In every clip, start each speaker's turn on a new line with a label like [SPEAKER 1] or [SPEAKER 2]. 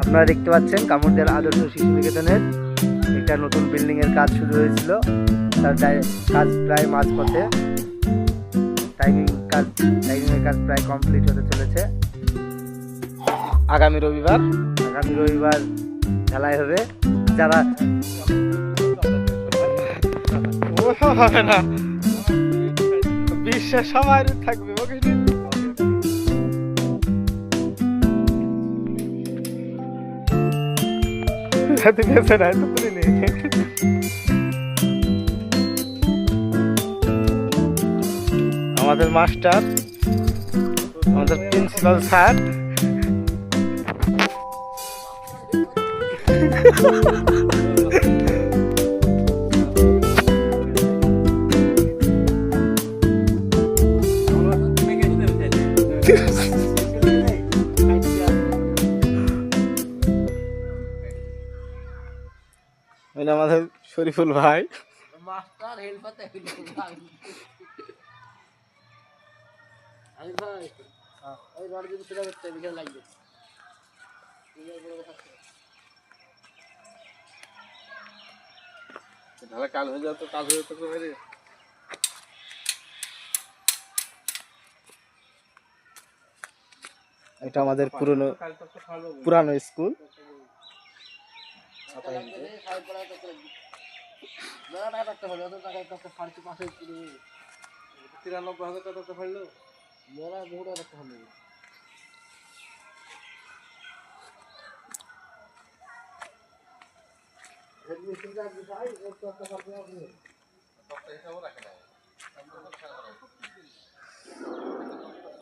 [SPEAKER 1] আপনারা দেখতে পাচ্ছেন কামরদিয়ার আদর্শ শিশু নিকেতনের একটা নতুন বিল্ডিং এর কাজ শুরু হয়েছিল। তার কাজ প্রায় মাঝপথে, টাইমিং এর কাজ প্রায় কমপ্লিট হতে চলেছে।
[SPEAKER 2] আগামী রবিবার
[SPEAKER 1] ঢালাই হবে। যারা
[SPEAKER 2] হবে না, বিশ্বের সবাই থাকবে। আমাদের মাস্টার, আমাদের প্রিন্সিপাল স্যার আমাদের শরীফুল ভাই,
[SPEAKER 3] মাস্টার হেল্পার আমি ভাই ওই রড যদি সেটা করতে বিকেল লাগবে।
[SPEAKER 2] তাহলে কাল হয়ে যাও, তো কাজ হয়ে যেত।
[SPEAKER 1] এটা আমাদের পুরানো স্কুল।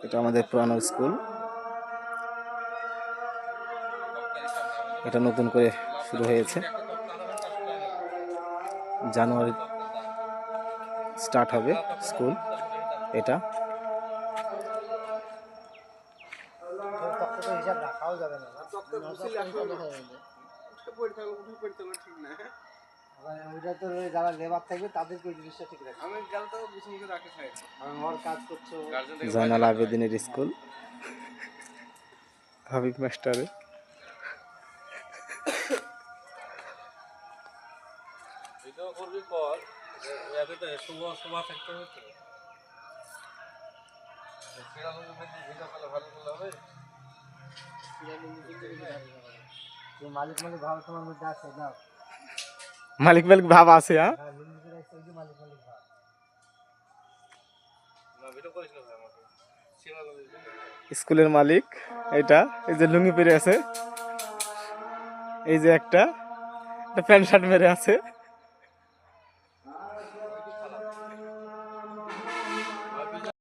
[SPEAKER 1] এটা আমাদের পুরানো স্কুল, এটা নতুন করে শুরু হয়েছে। জানুয়ারি স্টার্ট হবে স্কুল। এটা হিসাব রাখাও যাবে না, যারা লেবার থাকবে তাদেরকে জিনিসটা ঠিক রাখবে। আমার কাজ করছো জয়নাল আবেদিনের স্কুল,
[SPEAKER 2] হাবিব মাস্টারে মালিক ভাব আছে। স্কুলের মালিক এটা, এই যে লুঙ্গি পরে আছে, এই যে একটা প্যান্ট শার্ট মেরে আছে।